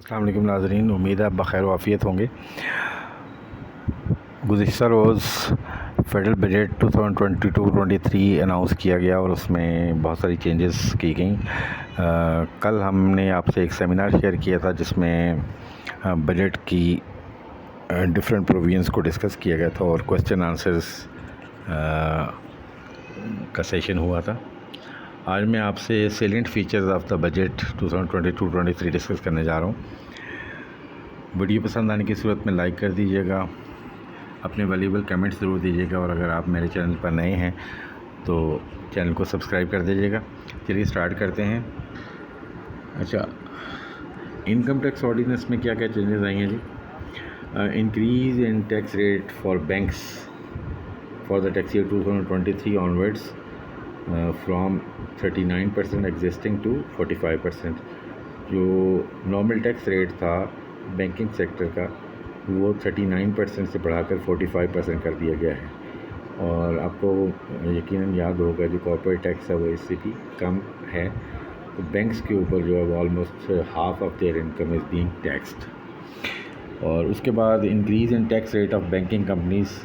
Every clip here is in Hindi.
अस्सलाम वालेकुम नाज़रीन, उम्मीद है आप बख़ैर वाफ़ियत होंगे। गुज़िश्ता रोज़ फेडरल बजट 2022-23 अनाउंस किया गया और उसमें बहुत सारी चेंजेस की गई। कल हमने आपसे एक सेमिनार शेयर किया था जिसमें बजट की डिफरेंट प्रोविजंस को डिस्कस किया गया था और क्वेश्चन आंसर्स का सेशन हुआ था। आज मैं आपसे salient features of the budget 2022-23 discuss करने जा रहा हूँ। वीडियो पसंद आने की सूरत में लाइक कर दीजिएगा, अपने वैल्यूएबल कमेंट्स ज़रूर दीजिएगा और अगर आप मेरे चैनल पर नए हैं तो चैनल को सब्सक्राइब कर दीजिएगा। चलिए स्टार्ट करते हैं। अच्छा, इनकम टैक्स ऑर्डिनेंस में क्या क्या चेंजेस आई हैं जी? Increase in tax rate for banks for the tax year 2023 onwards from 39% existing to 45%। जो नॉर्मल टैक्स रेट था बैंकिंग सेक्टर का वो 39% से बढ़ाकर 45% कर दिया गया है। और आपको यकीनन याद होगा जो कॉर्पोरेट टैक्स है वो इससे भी कम है, तो बैंक्स के ऊपर जो है वो almost half of their income is being taxed. और उसके बाद increase in tax rate of banking companies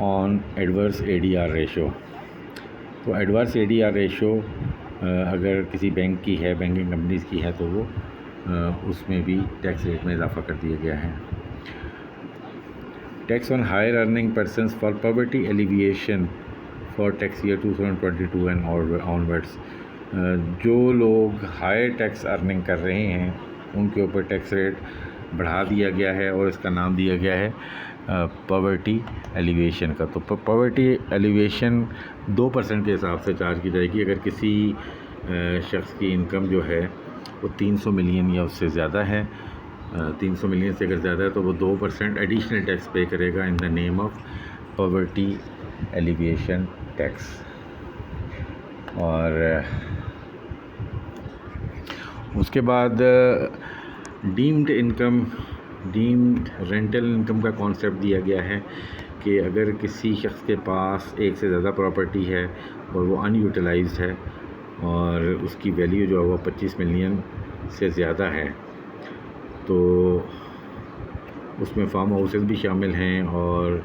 on adverse ADR ratio. तो एडवर्स ADR रेशो अगर किसी बैंक की है, बैंकिंग कंपनीज़ की है, तो वो उसमें भी टैक्स रेट में इजाफा कर दिया गया है। Tax on higher earning persons for poverty alleviation for tax year 2022 and onwards. जो लोग हायर टैक्स अर्निंग कर रहे हैं उनके ऊपर टैक्स रेट बढ़ा दिया गया है और इसका नाम दिया गया है पॉवर्टी एलिवेशन का। तो पॉवर्टी एलिवेशन 2% के हिसाब से चार्ज की जाएगी। अगर किसी शख्स की इनकम जो है वो 300 मिलियन या उससे ज़्यादा है, 300 मिलियन से अगर ज़्यादा है तो वो 2% एडिशनल टैक्स पे करेगा in the name of poverty alleviation tax. और उसके बाद डीम्ड रेंटल इनकम का कॉन्सेप्ट दिया गया है कि अगर किसी शख्स के पास एक से ज़्यादा प्रॉपर्टी है और वो अनयूटिलाइज्ड है और उसकी वैल्यू जो है वो 25 मिलियन से ज़्यादा है, तो उसमें फार्म हाउसेस भी शामिल हैं और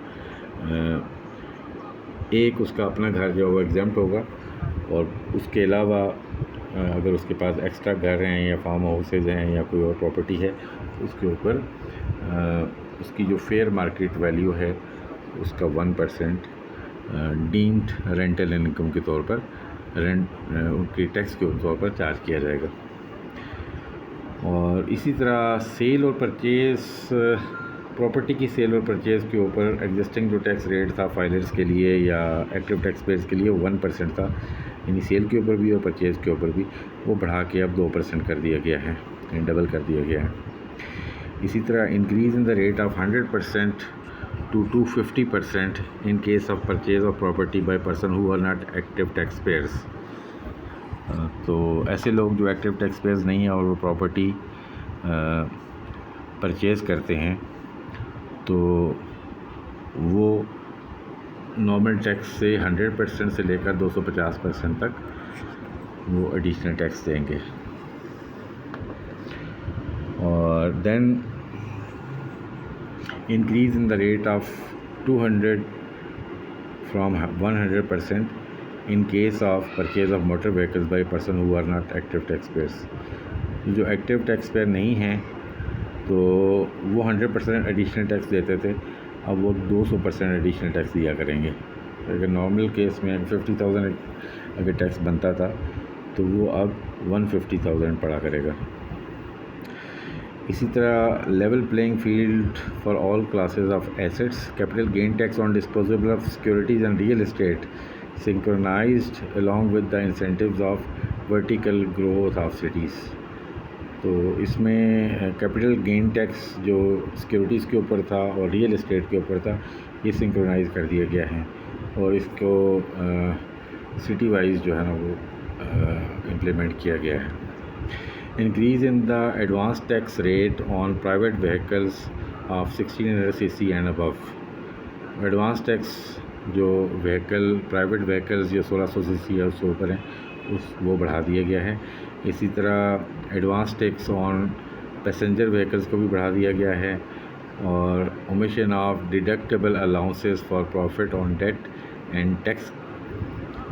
एक उसका अपना घर जो है वो एग्जम्प्ट होगा और उसके अलावा अगर उसके पास एक्स्ट्रा घर हैं या फार्म हाउसेज हैं या कोई और प्रॉपर्टी है, उसके ऊपर उसकी जो फेयर मार्केट वैल्यू है उसका 1% डीम्ड रेंटल इनकम के तौर पर उनके टैक्स के तौर पर चार्ज किया जाएगा। और इसी तरह सेल और परचेज़, प्रॉपर्टी की सेल और परचेज़ के ऊपर एग्जिस्टिंग जो टैक्स रेट था फाइलर्स के लिए या एक्टिव टैक्स पेयर्स के लिए 1% था, यानी सेल के ऊपर भी और परचेज़ के ऊपर भी, वो बढ़ा के अब 2% कर दिया गया है, डबल कर दिया गया है। इसी तरह increase in the rate of 100% to 250% in case of purchase of property by person who are not active tax payers. तो ऐसे लोग जो एक्टिव टैक्स पेयर्स नहीं हैं और वो प्रॉपर्टी परचेज़ करते हैं तो वो नॉर्मल टैक्स से 100% से लेकर 250% तक वो एडिशनल टैक्स देंगे। और then increase in the rate of 200 from 100% in case of purchase of motor vehicles by person who are not active tax payers. जो एक्टिव टैक्स पेयर नहीं हैं तो वो 100% एडिशनल टैक्स देते थे, अब वो 200% एडिशनल टैक्स दिया करेंगे। अगर नॉर्मल केस में 50,000 अगर टैक्स बनता था तो वो अब 150,000 पड़ा करेगा। इसी तरह level playing field for all classes of assets, capital gain tax on disposable of securities and real estate synchronized along with the incentives of vertical growth of cities. तो इसमें कैपिटल गेन टैक्स जो सिक्योरिटीज़ के ऊपर था और रियल एस्टेट के ऊपर था, ये सिंक्रोनाइज़ कर दिया गया है और इसको सिटी वाइज जो है ना वो इम्प्लीमेंट किया गया है। Increase in the advance tax rate on private vehicles of 1600 cc and above. Advance tax जो प्राइवेट व्हीकल्स जो 1600 cc है उससे ऊपर हैं वो बढ़ा दिया गया है। इसी तरह advance tax on passenger vehicles को भी बढ़ा दिया गया है, और omission of deductible allowances for profit on debt and tax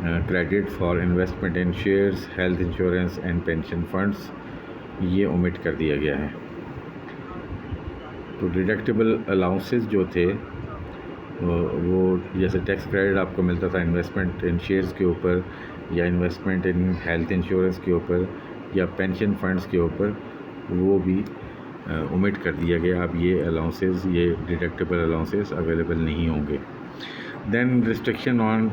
credit for investment in shares, health insurance and pension funds, ये ओमिट कर दिया गया है। तो डिडक्टेबल अलाउंसेस जो थे वो जैसे टैक्स क्रेडिट आपको मिलता था इन्वेस्टमेंट इन शेयर्स के ऊपर, या इन्वेस्टमेंट इन हेल्थ इंश्योरेंस के ऊपर, या पेंशन फंड्स के ऊपर, वो भी ओमिट कर दिया गया। अब ये अलाउंसेस, ये डिडक्टेबल अलाउंसेस अवेलेबल नहीं होंगे। Then restriction on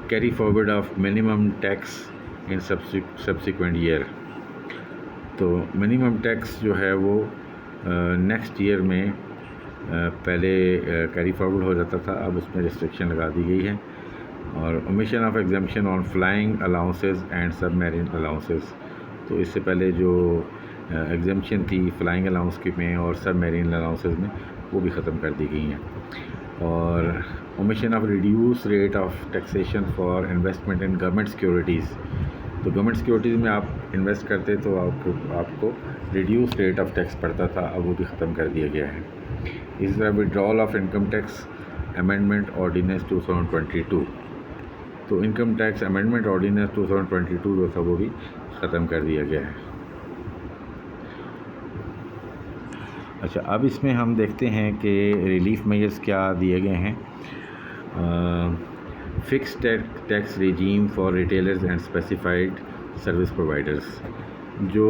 carry forward of minimum tax in subsequent year. तो मिनिमम टैक्स जो है वो नेक्स्ट ईयर में पहले कैरी फॉरवर्ड हो जाता था, अब उसमें रिस्ट्रिक्शन लगा दी गई है। और omission of exemption on flying allowances and submarine allowances, तो इससे पहले जो एग्जाम्पशन थी फ्लाइंग अलाउंस के में और सबमरीन अलाउंसेस में, वो भी ख़त्म कर दी गई हैं। और omission of reduce rate of taxation for investment in government securities. तो गवर्नमेंट सिक्योरिटीज़ में आप इन्वेस्ट करते तो आपको रिड्यूस रेट ऑफ टैक्स पड़ता था, अब वो भी ख़त्म कर दिया गया है। इसी तरह withdrawal of income tax amendment ordinance 2022, तो इनकम टैक्स अमेंडमेंट ऑर्डिनेंस 2022 जो था वो भी ख़त्म कर दिया गया है। अच्छा, अब इसमें हम देखते हैं कि रिलीफ मेजर्स क्या दिए गए हैं। Fix tax regime for retailers and specified service providers. जो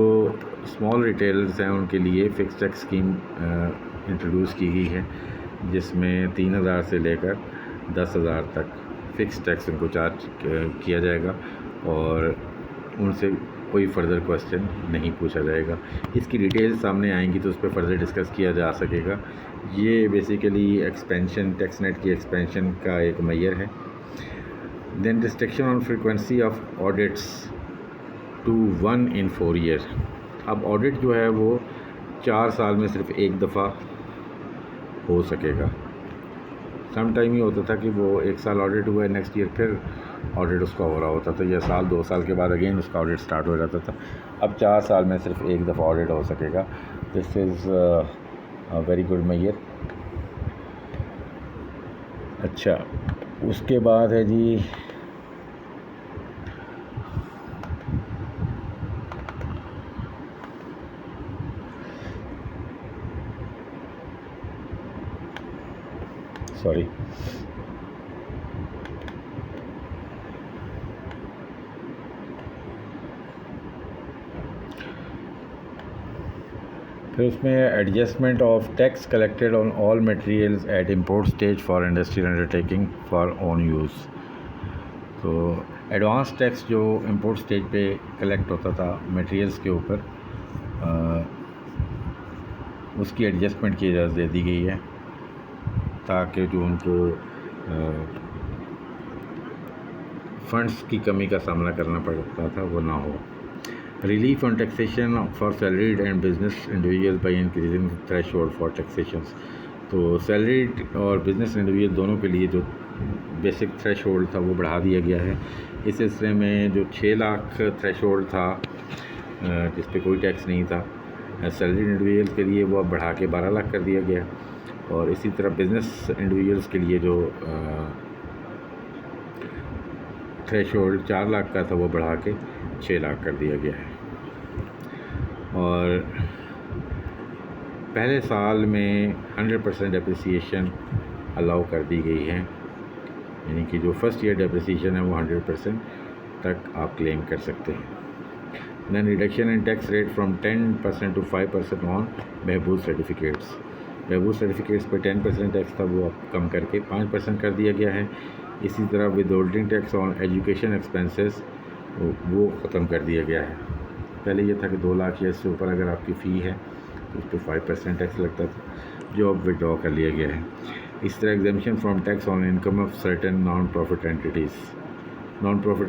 स्मॉल रिटेलर्स हैं उनके लिए फ़िक्स टैक्स स्कीम इंट्रोड्यूस की गई है, जिसमें 3,000 से लेकर 10,000 तक फ़िक्स टैक्स उनको चार्ज किया जाएगा, और उनसे कोई फर्दर क्वेश्चन नहीं पूछा जाएगा। इसकी डिटेल्स सामने आएंगी तो उस पर फर्दर डिस्कस किया जा सकेगा। ये बेसिकली एक्सपेंशन, टैक्स नेट की एक्सपेंशन का एक मेजर है। Then restriction on frequency of audits to 1 in 4 year. अब ऑडिट जो है वो 4 साल में सिर्फ एक दफ़ा हो सकेगा। सम टाइम ही होता था कि वो 1 साल ऑडिट हुआ है, नेक्स्ट ईयर फिर ऑडिट उसका हो रहा होता था, या साल 2 साल के बाद अगेन उसका ऑडिट स्टार्ट हो जाता था। अब 4 साल में सिर्फ एक दफ़ा ऑडिट हो सकेगा। This is very good measure. अच्छा, उसके बाद है जी सॉरी फिर उसमें adjustment of tax collected on all materials at import stage for industrial undertaking for own use. तो एडवांस टैक्स जो इंपोर्ट स्टेज पे कलेक्ट होता था मटेरियल्स के ऊपर, उसकी एडजस्टमेंट की इजाज़त दे दी गई है, ताकि जो उनको फंड्स की कमी का सामना करना पड़ता था वो ना हो। Relief on taxation for salaried and business individual by increasing threshold for taxations. तो सैलरीड और बिजनेस इंडिविजुअल दोनों के लिए जो बेसिक थ्रेशोल्ड था वो बढ़ा दिया गया है। इस सिलसिले में जो 6 लाख थ्रेशोल्ड था जिस पे कोई टैक्स नहीं था, सैलरीड इंडिविजुअल्स के लिए वो अब बढ़ा के 12 लाख कर दिया गया, और इसी तरह बिज़नेस इंडिविजुअल्स के लिए जो थ्रेशोल्ड 4 लाख का था वो बढ़ा के 6 लाख कर दिया गया है। और पहले साल में 100% डेप्रिसिएशन अलाउ कर दी गई है, यानी कि जो फर्स्ट ईयर डेप्रिसिएशन है वो 100% तक आप क्लेम कर सकते हैं। Then reduction in tax rate from 10% to 5% on Mehboob certificates. Mehboob certificates पर 10% टैक्स था वो अब कम करके 5% कर दिया गया है। इसी तरह with holding tax on education expenses वो ख़त्म कर दिया गया है। पहले ये था कि 2 लाख या इससे ऊपर अगर आपकी फ़ी है तो उस पर 5% टैक्स लगता था, जो अब विड्रॉ कर लिया गया है। इस तरह exemption from tax on income of certain non profit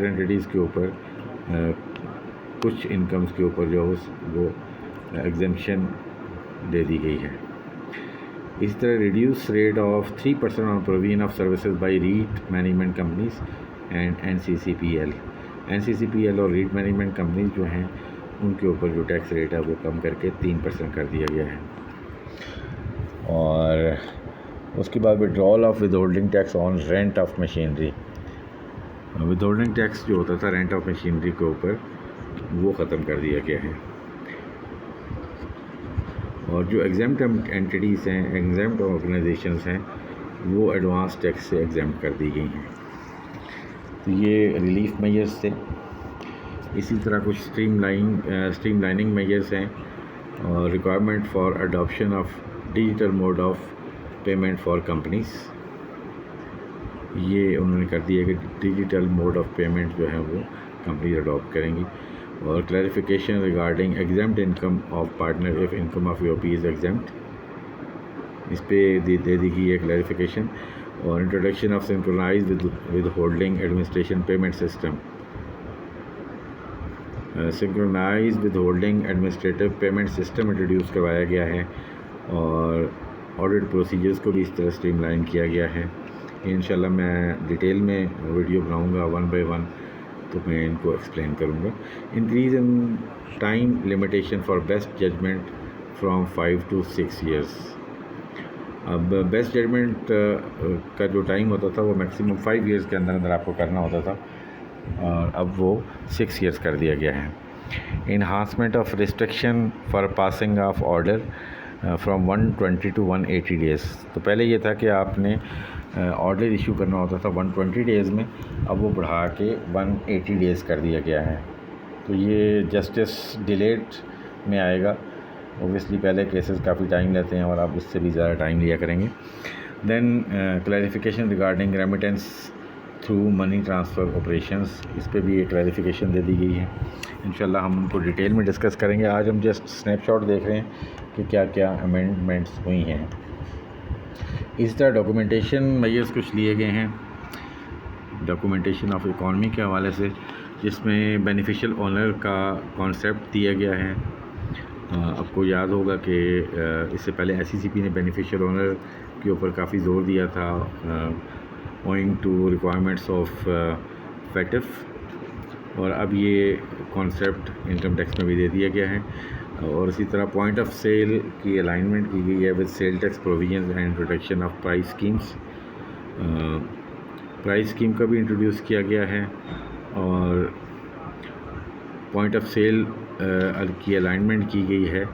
entities के ऊपर कुछ इनकम्स के ऊपर जो वो एग्जाम्पशन दे दी गई है। इसी तरह reduce rate of 3% on provision of services by REIT management companies and NCCPL और रीट मैनेजमेंट कंपनीज जो हैं उनके ऊपर जो टैक्स रेट है वो कम करके 3% कर दिया गया है। और उसके बाद withdrawal of withholding tax on rent of machinery. Withholding tax जो होता था रेंट ऑफ मशीनरी के ऊपर, वो ख़त्म कर दिया गया है। और जो एग्जाम्प्ट एंटिटीज़ हैं, एग्जाम्प्ट ऑर्गेनाइजेशंस हैं, वो एडवांस टैक्स से एग्जाम्प्ट कर दी गई हैं। तो ये रिलीफ मेजर्स थे। इसी तरह कुछ स्ट्रीमलाइनिंग मेजर्स हैं और requirement for adoption of digital mode of payment for companies. ये उन्होंने कर दिया कि डिजिटल मोड ऑफ पेमेंट जो है वो कंपनी अडॉप्ट करेंगी। और clarification regarding exempt income of partner if income of UP is exempt, इस पर दे दी गई है क्लैरिफिकेशन। और introduction of synchronize with holding administration payment system, synchronize with holding administrative payment system introduce करवाया गया है। और ऑडिट प्रोसीजर्स को भी इस तरह स्ट्रीमलाइन किया गया है। इंशाल्लाह मैं डिटेल में वीडियो बनाऊंगा 1 बाय 1, तो मैं इनको एक्सप्लेन करूंगा। Increase in time limitation for best judgement from 5 to 6 years। अब बेस्ट जजमेंट का जो टाइम होता था वो मैक्सिमम 5 years के अंदर अंदर आपको करना होता था, और अब वो 6 years कर दिया गया है। Enhancement of restriction for passing of order from 120 to 180 days। तो पहले ये था कि आपने ऑर्डर इशू करना होता था 120 days में, अब वो बढ़ा के 180 days कर दिया गया है। तो ये जस्टिस डिलेड में आएगा। ओबियसली पहले केसेस काफ़ी टाइम लेते हैं और अब इससे भी ज़्यादा टाइम लिया करेंगे। Then clarification regarding remittance through money transfer operations, इस पर भी एक क्लैरिफिकेशन दे दी गई है। इंशाल्लाह हम उनको डिटेल में डिस्कस करेंगे। आज हम जस्ट स्नैपशॉट देख रहे हैं कि क्या क्या अमेंडमेंट्स हुई हैं। इस तरह डॉक्यूमेंटेशन मेजर्स कुछ लिए गए हैं डॉक्यूमेंटेशन ऑफ इकॉनमी के हवाले से, जिसमें बेनिफिशियल ओनर का कॉन्सेप्ट दिया गया है। आपको याद होगा कि इससे पहले SECP ने बेनिफिशियल ओनर के ऊपर काफ़ी ज़ोर दिया था, owing to requirements of FATF, और अब ये कॉन्सेप्ट इनकम टैक्स में भी दे दिया गया है। और इसी तरह पॉइंट ऑफ सेल की अलाइनमेंट की गई है with sale tax provisions and introduction of price schemes. Price scheme का भी इंट्रोड्यूस किया गया है और पॉइंट ऑफ सेल की अलाइनमेंट की गई है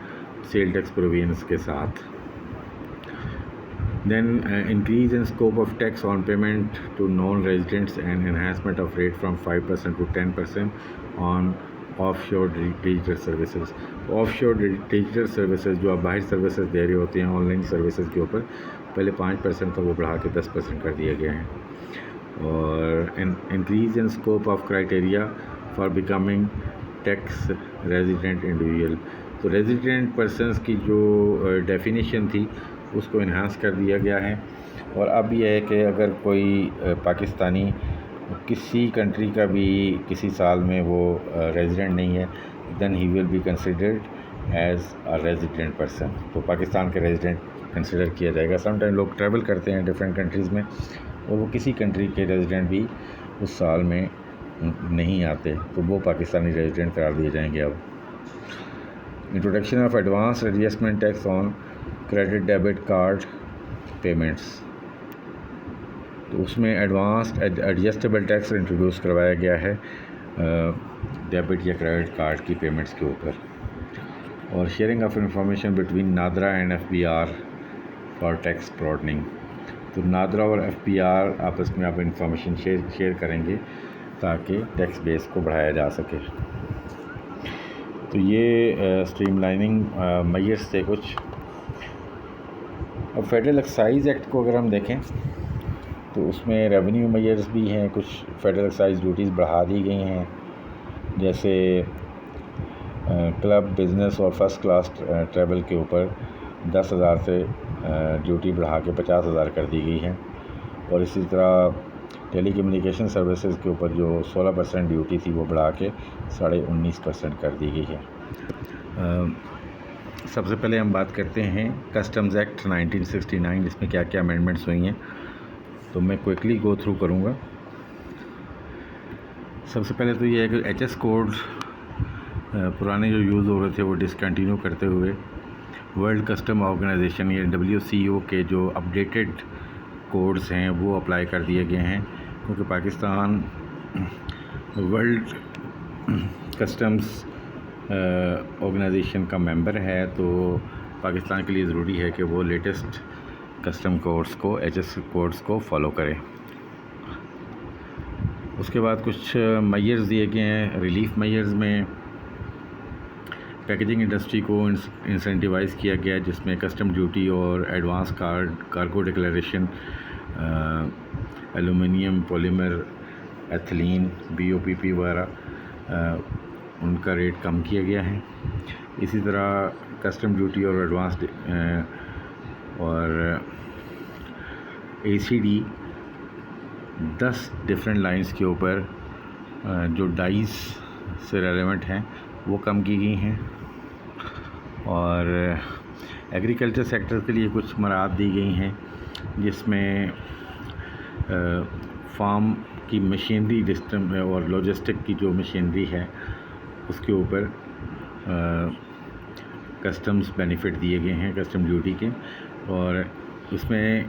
सेल टैक्स प्रोविजंस के साथ। Then increase in scope of tax on payment to non-residents and enhancement of rate from 5% to 10% on offshore digital services। offshore digital services जो आप बाहर सर्विसेज दे रहे होते हैं ऑनलाइन सर्विसेज के ऊपर, पहले 5% था, वो बढ़ा के 10% कर दिया गया है। और increase in scope of criteria for becoming tax resident individual. तो रेजिडेंट पर्सनस की जो डेफिनेशन थी उसको इन्हांस कर दिया गया है। और अब यह है कि अगर कोई पाकिस्तानी किसी कंट्री का भी किसी साल में वो रेजिडेंट नहीं है, then he will be considered as a resident person. तो पाकिस्तान के रेजिडेंट कंसिडर किया जाएगा। समटाइम लोग ट्रैवल करते हैं डिफरेंट कंट्रीज़ में और वो किसी कंट्री के रेजिडेंट भी उस साल में नहीं आते, तो वो पाकिस्तानी रेजिडेंट करार दिए जाएंगे। अब introduction of advance adjustment tax on credit debit card payments, तो उसमें एडवांस एडजस्टेबल टैक्स इंट्रोड्यूस करवाया गया है डेबिट या क्रेडिट कार्ड की पेमेंट्स के ऊपर। और sharing of information between NADRA and FPR for tax broadening. तो नादरा और FPR आपस में आप इंफॉर्मेशन शेयर करेंगे ताकि टैक्स बेस को बढ़ाया जा सके। तो ये स्ट्रीमलाइनिंग मेजर्स थे कुछ। अब फेडरल एक्साइज़ एक्ट को अगर हम देखें तो उसमें रेवेन्यू मेजर्स भी हैं। कुछ फेडरल एक्साइज़ ड्यूटीज़ बढ़ा दी गई हैं, जैसे क्लब, बिज़नेस और फर्स्ट क्लास ट्रैवल के ऊपर 10,000 से ड्यूटी बढ़ा के 50,000 कर दी गई है। और इसी तरह टेलीकम्युनिकेशन सर्विसेज के ऊपर जो 16% ड्यूटी थी वो बढ़ा के 19.5% कर दी गई है। सबसे पहले हम बात करते हैं कस्टम्स एक्ट 1969, इसमें क्या क्या अमेंडमेंट्स हुई हैं, तो मैं क्विकली गो थ्रू करूँगा। सबसे पहले तो ये है कि HS कोड पुराने जो यूज़ हो रहे थे वो डिसकंटिन्यू करते हुए वर्ल्ड कस्टम ऑर्गेनाइजेशन या WCO के जो अपडेटेड कोड्स हैं वो अप्लाई कर दिए गए हैं, क्योंकि पाकिस्तान वर्ल्ड कस्टम्स ऑर्गेनाइजेशन का मेंबर है, तो पाकिस्तान के लिए ज़रूरी है कि वो लेटेस्ट कस्टम कोड्स को HS कोड्स को फॉलो करें। उसके बाद कुछ मेजर्स दिए गए हैं। रिलीफ मेजर्स में पैकेजिंग इंडस्ट्री को इंसेंटिवाइज़ किया गया, जिसमें कस्टम ड्यूटी और advance cargo declaration, aluminium, polymer, ethylene, BOPP वगैरह उनका रेट कम किया गया है। इसी तरह कस्टम ड्यूटी और एडवांस और ACD 10 डिफरेंट लाइंस के ऊपर जो डाइस से रेलेवेंट हैं वो कम की गई हैं। और एग्रीकल्चर सेक्टर के लिए कुछ मराहत दी गई हैं, जिसमें फार्म की मशीनरी सिस्टम और लॉजिस्टिक की जो मशीनरी है उसके ऊपर कस्टम्स बेनिफिट दिए गए हैं कस्टम ड्यूटी के, और उसमें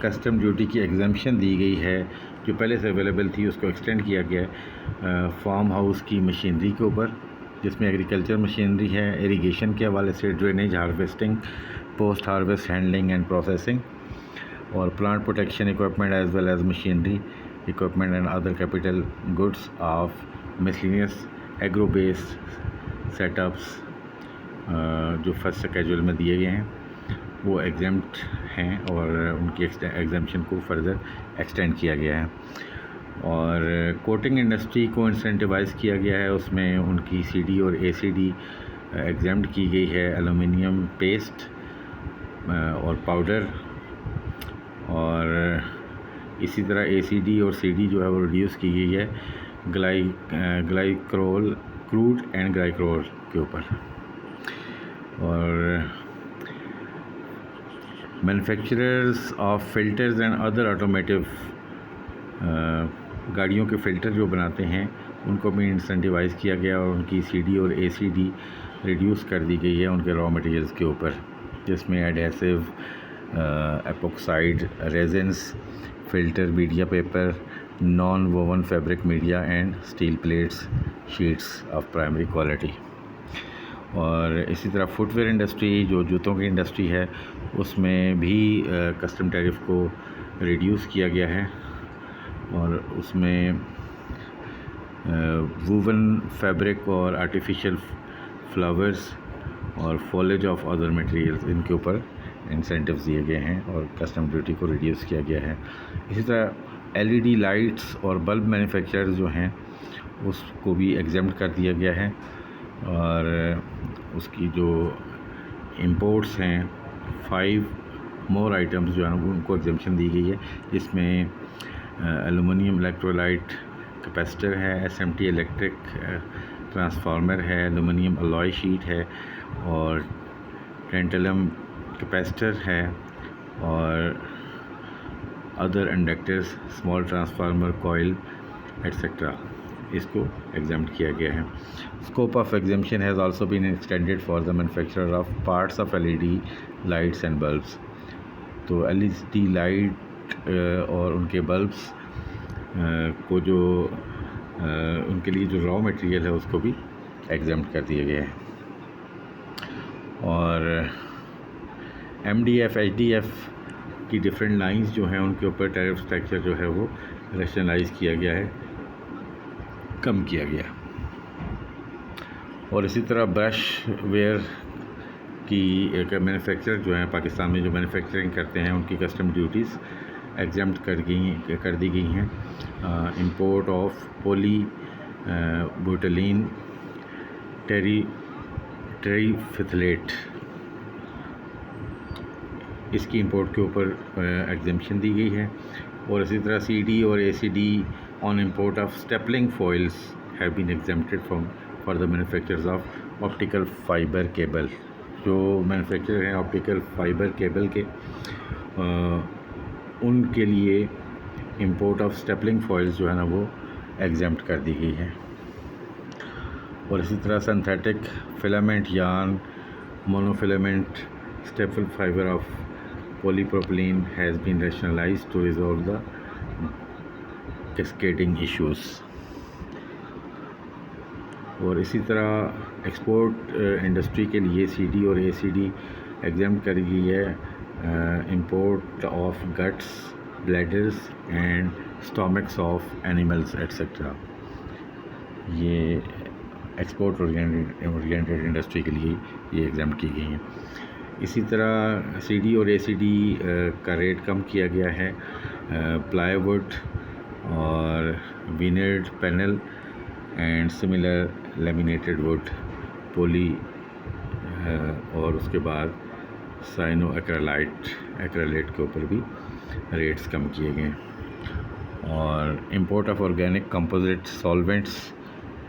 कस्टम ड्यूटी की एग्जम्पशन दी गई है जो पहले से अवेलेबल थी, उसको एक्सटेंड किया गया है फार्म हाउस की मशीनरी के ऊपर, जिसमें एग्रीकल्चर मशीनरी है, इरिगेशन के हवाले से drainage, harvesting, post harvest handling and processing, और plant protection equipment as well as machinery equipment and other capital goods of miscellaneous agro based setups जो फर्स्ट स्केड्यूल में दिए गए हैं वो एग्जेम्प्ट हैं, और उनकी एग्जेम्पशन को फर्दर एक्सटेंड किया गया है। और कोटिंग इंडस्ट्री को इंसेंटिवाइज़ किया गया है, उसमें उनकी CD और ACD एग्जेम्प्ट की गई है, एलुमिनियम पेस्ट और पाउडर, और इसी तरह ACD और CD जो है वो रिड्यूस की गई है ग्लाइक्रोल, क्रूड एंड ग्लाइक्रोल के ऊपर। और manufacturers of filters and other automotive गाड़ियों के फ़िल्टर जो बनाते हैं उनको भी इंसेंटिवाइज़ किया गया, और उनकी CD और ACD रिड्यूस कर दी गई है उनके रॉ मटेरियल्स के ऊपर, जिसमें adhesive, epoxide resins, filter media paper, non woven fabric media and steel plates sheets of primary quality. और इसी तरह फुटवेयर इंडस्ट्री जो जूतों की इंडस्ट्री है उसमें भी कस्टम टैरिफ को रिड्यूस किया गया है, और उसमें वूवन फैब्रिक और आर्टिफिशियल फ्लावर्स और फॉलेज ऑफ अदर मटेरियल्स इनके ऊपर इंसेंटिव्स दिए गए हैं और कस्टम ड्यूटी को रिड्यूस किया गया है। इसी तरह LED लाइट्स और बल्ब मैन्युफैक्चरर्स जो हैं उसको भी एग्जेम्प्ट कर दिया गया है, और उसकी जो इंपोर्ट्स हैं 5 मोर आइटम्स जो हैं उनको एग्जेम्पशन दी गई है, जिसमें एलुमिनियम इलेक्ट्रोलाइट कैपेसिटर है, SMT इलेक्ट्रिक ट्रांसफार्मर है, एलुमिनियम अलॉय शीट है, और टेंटलम कैपेसिटर है, और other inductors, small transformer, coil etcetera इसको एग्जेम्प्ट किया गया है। Scope of exemption has also been extended for the manufacturer of parts of LED lights and bulbs. तो LED लाइट और उनके बल्ब्स को जो उनके लिए जो रॉ मटेरियल है उसको भी एग्जेम्प्ट कर दिया गया है। और MDF HDF की डिफरेंट लाइंस जो हैं उनके ऊपर टैरिफ स्ट्रक्चर जो है वो रैशनलाइज़ किया गया है, कम किया गया। और इसी तरह ब्रश वेयर की एक मैन्युफैक्चरर जो हैं पाकिस्तान में जो मैन्युफैक्चरिंग करते हैं उनकी कस्टम ड्यूटीज़ एग्जेम्प्ट कर दी गई हैं। इंपोर्ट ऑफ पॉली ब्यूटालीन टेरीफिथलेट इसकी इंपोर्ट के ऊपर एग्जेम्पशन दी गई है। और इसी तरह CD और ACD on import of stapling foils have been exempted for the manufacturers of optical fibre cable. जो मैन्युफैक्चरर हैं ऑप्टिकल फाइबर केबल के उनके लिए इंपोर्ट ऑफ स्टेपलिंग फॉइल्स जो है ना वो एग्जेम्प्ट कर दी गई है। और इसी तरह synthetic filament yarn, monofilament staple fibre of polypropylene has been rationalized to resolve the cascading issues। और इसी तरह एक्सपोर्ट इंडस्ट्री के लिए CD और ACD एग्जाम्प्ट करी गई है import of guts, bladders and stomachs of animals etcetera. ये एक्सपोर्ट ओरिएंटेड इंडस्ट्री के लिए ये एग्जाम्प्ट की गई हैं। इसी तरह CD और ACD का रेट कम किया गया है प्लाईवुड और veneered panel and similar laminated wood, poly और उसके बाद साइनो एक्रेलेट के ऊपर भी रेट्स कम किए गए। और import of organic composite solvents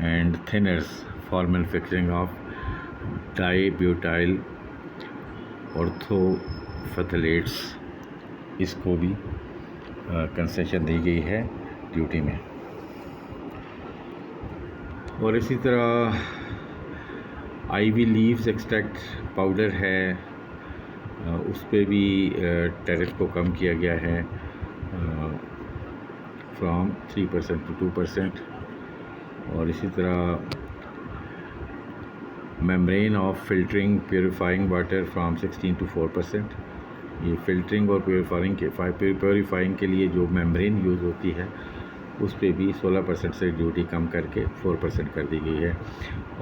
and thinners for manufacturing of dibutyl orthophthalates, इसको भी कंसेशन दी गई है ड्यूटी में। और इसी तरह आईवी लीव्स एक्सट्रैक्ट पाउडर है, उस पर भी टैरिफ को कम किया गया है फ्रॉम 3% to 2%। और इसी तरह membrane of filtering purifying water from 16 to 4%। ये फ़िल्टरिंग और प्योरीफाइंग के लिए जो मेम्ब्रेन यूज़ होती है उस पे भी 16% से ड्यूटी कम करके 4% कर दी गई है।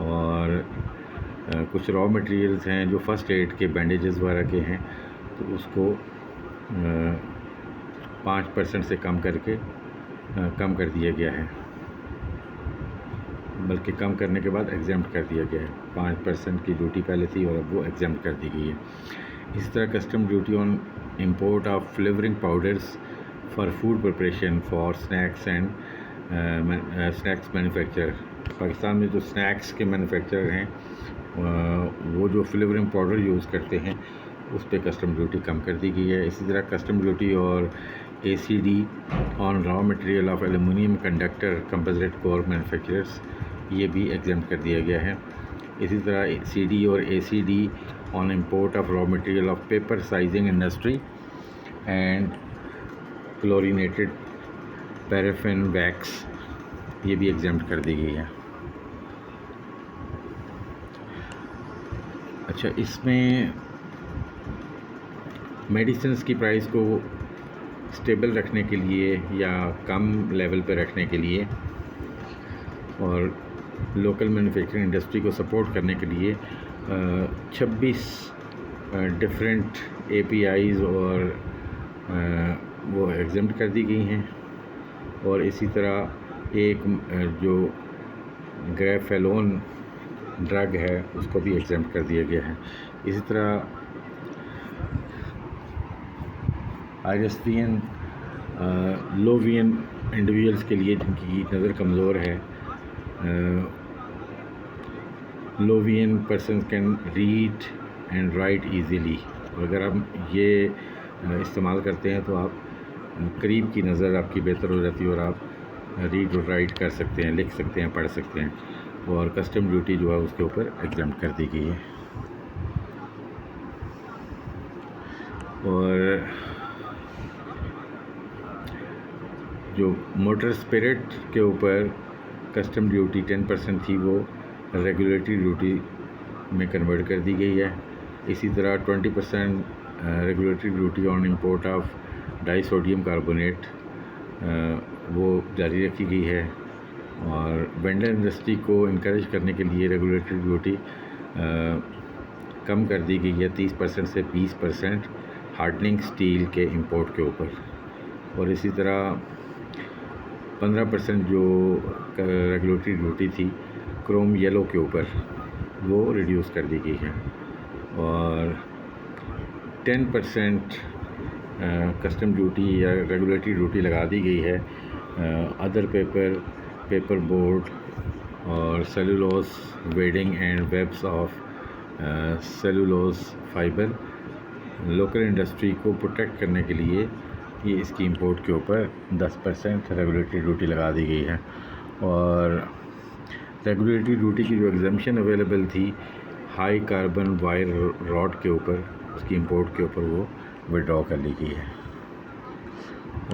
और कुछ रॉ मटेरियल्स हैं जो फ़र्स्ट एड के बैंडेजेस वगैरह के हैं तो उसको 5% से कम कर दिया गया है, बल्कि कम करने के बाद एग्जाम्प्ट कर दिया गया है। 5% की ड्यूटी पहले थी और अब वो एग्जाम्प्ट कर दी गई है। इसी तरह custom duty on import of flavouring powders for food preparation for snacks and snacks manufacture. Pakistan में जो स्नैक्स के मैन्युफैक्चरर हैं वो जो फ्लेवरिंग पाउडर यूज़ करते हैं उस पर कस्टम ड्यूटी कम कर दी गई है। इसी तरह कस्टम ड्यूटी और ACD on raw material of aluminium conductor composite core manufacturers, ये भी एग्जाम्प्ट कर दिया गया है। इसी तरह CD और ACD on import of raw material of paper sizing industry and chlorinated paraffin wax, ये भी एग्जाम्प्ट कर दी गई है। अच्छा, इसमें मेडिसिन्स की प्राइस को स्टेबल रखने के लिए या कम लेवल पर रखने के लिए और लोकल मैन्युफैक्चरिंग इंडस्ट्री को सपोर्ट करने के लिए 26 डिफरेंट APIs और वो एग्जाम्प्ट कर दी गई हैं। और इसी तरह एक जो ग्रेफेलोन ड्रग है उसको भी एग्जाम्प्ट कर दिया गया है। इसी तरह आइरिस्पियन लोवियन इंडिविजुअल्स के लिए जिनकी नज़र कमज़ोर है, low vision person can read and write easily. अगर आप ये इस्तेमाल करते हैं तो आप करीब की नज़र आपकी बेहतर हो जाती है और आप रीड और राइट कर सकते हैं, लिख सकते हैं, पढ़ सकते हैं। और कस्टम ड्यूटी जो है उसके ऊपर एग्जाम्प्ट कर दी गई है। और जो मोटर स्पिरिट के ऊपर कस्टम ड्यूटी 10% थी वो रेगुलेटरी ड्यूटी में कन्वर्ट कर दी गई है। इसी तरह 20% regulatory duty on import of die sodium carbonate वो जारी रखी गई है। और वेंडर इंडस्ट्री को इनकरेज करने के लिए रेगुलेटरी ड्यूटी कम कर दी गई है 30% से 20% हार्डनिंग स्टील के इंपोर्ट के ऊपर। और इसी तरह 15% जो रेगुलेटरी ड्यूटी थी क्रोम येलो के ऊपर वो रिड्यूस कर दी गई है। और 10% कस्टम ड्यूटी या रेगुलेटरी ड्यूटी लगा दी गई है अदर पेपर बोर्ड और cellulose wadding and webs of cellulose fibre. Local industry को प्रोटेक्ट करने के लिए ये इसकी इंपोर्ट के ऊपर 10% रेगुलेटरी ड्यूटी लगा दी गई है। और रेगुलेटरी ड्यूटी की जो एग्जामेशन अवेलेबल थी हाई कार्बन वायर रॉड के ऊपर, उसकी इंपोर्ट के ऊपर वो विड्रॉ कर ली गई है।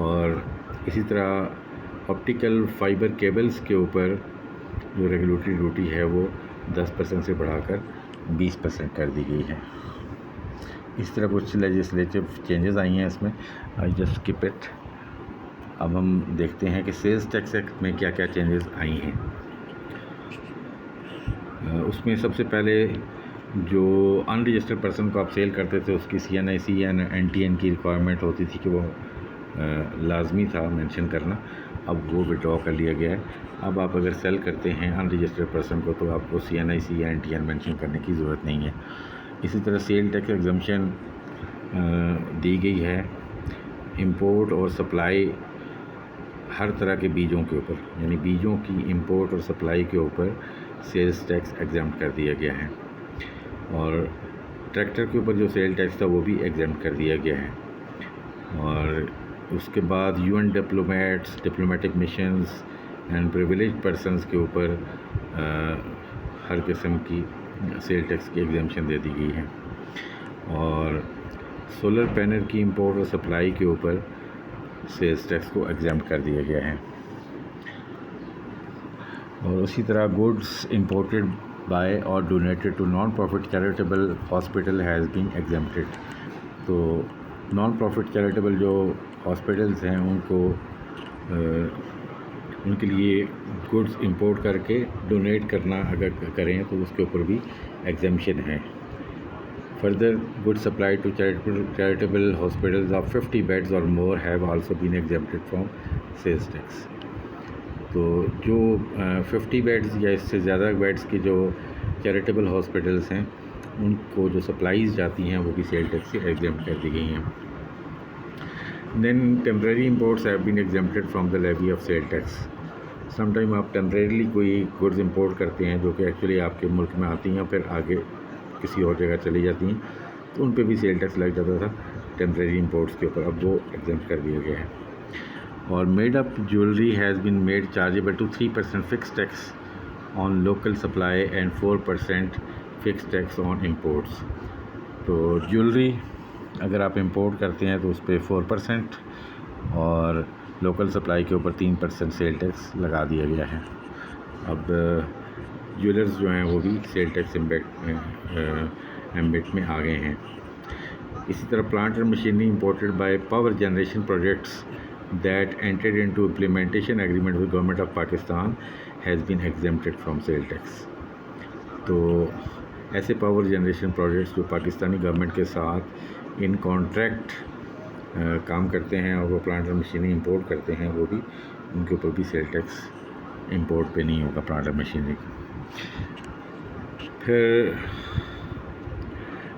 और इसी तरह ऑप्टिकल फाइबर केबल्स के ऊपर जो रेगुलेटरी ड्यूटी है वो 10% से बढ़ाकर 20% कर दी गई है। इस तरह कुछ लेजिस्लेटिव चेंजेस आई हैं इसमें। I just skip it. अब हम देखते हैं कि सेल्स टैक्स एक्ट में क्या क्या चेंजेस आई हैं। उसमें सबसे पहले जो अनरजिस्टर्ड पर्सन को आप सेल करते थे उसकी CNIC या NTN की रिक्वायरमेंट होती थी कि वो लाजमी था मेंशन करना, अब वो विड्रॉ कर लिया गया है। अब आप अगर सेल करते हैं अनरजिस्टर्ड पर्सन को तो आपको CNIC या NTN मेंशन करने की ज़रूरत नहीं है। इसी तरह सेल टैक्स एग्जम्पशन दी गई है इंपोर्ट और सप्लाई हर तरह के बीजों के ऊपर, यानी बीजों की इंपोर्ट और सप्लाई के ऊपर सेल्स टैक्स एग्जाम्प्ट कर दिया गया है। और ट्रैक्टर के ऊपर जो सेल टैक्स था वो भी एग्जाम्प्ट कर दिया गया है। और उसके बाद UN diplomats, diplomatic missions and privilege persons के ऊपर हर किस्म की सेल टैक्स की एग्जाम्पशन दे दी गई है। और सोलर पैनल की इंपोर्ट और सप्लाई के ऊपर सेल्स टैक्स को एग्जाम्प्ट कर दिया गया है। और उसी तरह गुड्स इंपोर्टेड बाय और donated to non profit charitable hospital has been exempted. तो नॉन प्रॉफिट चैरिटेबल जो हॉस्पिटल्स हैं उनके लिए गुड्स इंपोर्ट करके डोनेट करना अगर करें तो उसके ऊपर भी एग्जाम्पशन है। Further goods supply to charitable hospitals of 50 beds और more have also been exempted from sales tax. तो जो 50 बेड्स या इससे ज़्यादा बेड्स की जो चैरिटेबल हॉस्पिटल्स हैं उनको जो सप्लाईज़ जाती हैं वो भी सेल टैक्स से एग्जाम्प्ट कर दी गई हैं। Then temporary imports have been exempted from the levy of sale tax. Sometime आप टेम्परेरीली कोई गुड्स इंपोर्ट करते हैं जो कि एक्चुअली आपके मुल्क में आती हैं फिर आगे किसी और जगह चली जाती हैं, तो उन पे भी सेल टैक्स लग जाता था टेम्परेरी इंपोर्ट्स के ऊपर, अब वो एग्जाम्प्ट कर दिया गया है। और made up jewellery has been made chargeable to 3% fix tax on local supply and 4% fix tax on imports. तो ज्वेलरी अगर आप इंपोर्ट करते हैं तो उस पर 4% और लोकल सप्लाई के ऊपर 3% सेल टैक्स लगा दिया गया है। अब ज्वेलर्स जो हैं वो भी सेल टैक्स एम्बिट में आ गए हैं। इसी तरह plant and machinery imported by power generation projects that entered into implementation agreement with government of Pakistan has been exempted from sale tax। तो ऐसे पावर जनरेशन प्रोजेक्ट्स जो पाकिस्तानी गवर्नमेंट के साथ इन कॉन्ट्रैक्ट काम करते हैं और वो प्लांट और मशीनरी इंपोर्ट करते हैं वो भी उनके ऊपर भी सेल टैक्स इंपोर्ट पे नहीं होगा प्लांट और मशीनरी का। फिर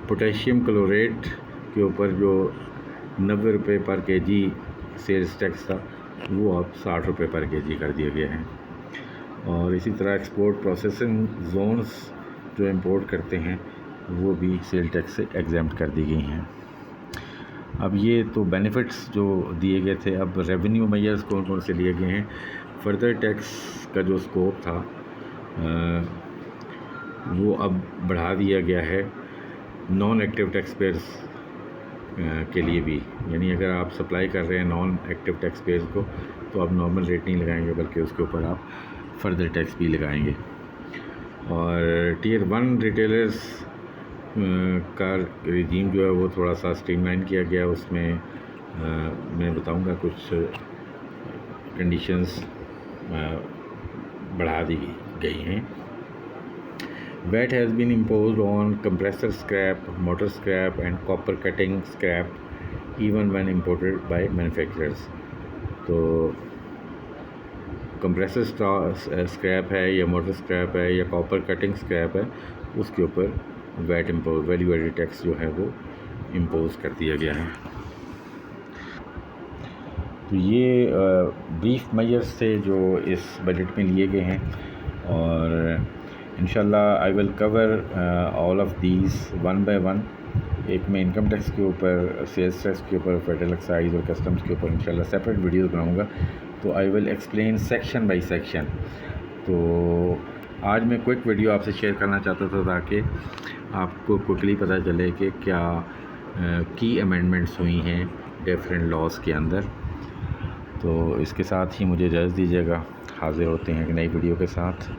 पोटेशियम क्लोरेट के ऊपर जो 90 रुपये पर केजी सेल्स टैक्स था वो अब 60 रुपये पर केजी कर दिया गया है। और इसी तरह एक्सपोर्ट प्रोसेसिंग जोन्स जो इंपोर्ट करते हैं वो भी सेल टैक्स से एग्जाम्प्ट कर दी गई हैं। अब ये तो बेनिफिट्स जो दिए गए थे, अब रेवेन्यू मेजर्स कौन कौन से लिए गए हैं। फर्दर टैक्स का जो स्कोप था वो अब बढ़ा दिया गया है नॉन एक्टिव टैक्स पेयर्स के लिए भी, यानी अगर आप सप्लाई कर रहे हैं नॉन एक्टिव टैक्स पेयर्स को तो आप नॉर्मल रेट नहीं लगाएंगे बल्कि उसके ऊपर आप फर्दर टैक्स भी लगाएंगे। और टियर 1 रिटेलर्स का रिजीम जो है वो थोड़ा सा स्ट्रीमलाइन किया गया, उसमें मैं बताऊंगा कुछ कंडीशंस बढ़ा दी गई हैं। VAT has been imposed on compressor scrap, motor scrap and copper cutting scrap even when imported by manufacturers। तो कंप्रेसर स्क्रैप है या मोटर स्क्रैप है या कॉपर कटिंग स्क्रैप है उसके ऊपर VAT impose value added tax जो है वो इम्पोज कर दिया गया है। तो ये ब्रीफ मेजर्स थे जो इस बजट में लिए गए हैं और इंशाल्लाह I will cover all of these one by one. एक मैं इनकम टैक्स के ऊपर, सेल्स टैक्स के ऊपर, फेडरल एक्साइज और कस्टम्स के ऊपर इंशाल्लाह सेपरेट वीडियोस बनाऊंगा। तो I will explain section by section. तो आज मैं क्विक वीडियो आपसे शेयर करना चाहता था ताकि आपको क्विकली पता चले कि क्या की अमेंडमेंट्स हुई हैं डिफरेंट लॉज के अंदर। तो इसके साथ ही मुझे इजाज़त दीजिएगा, हाज़िर होते हैं एक नई वीडियो के साथ।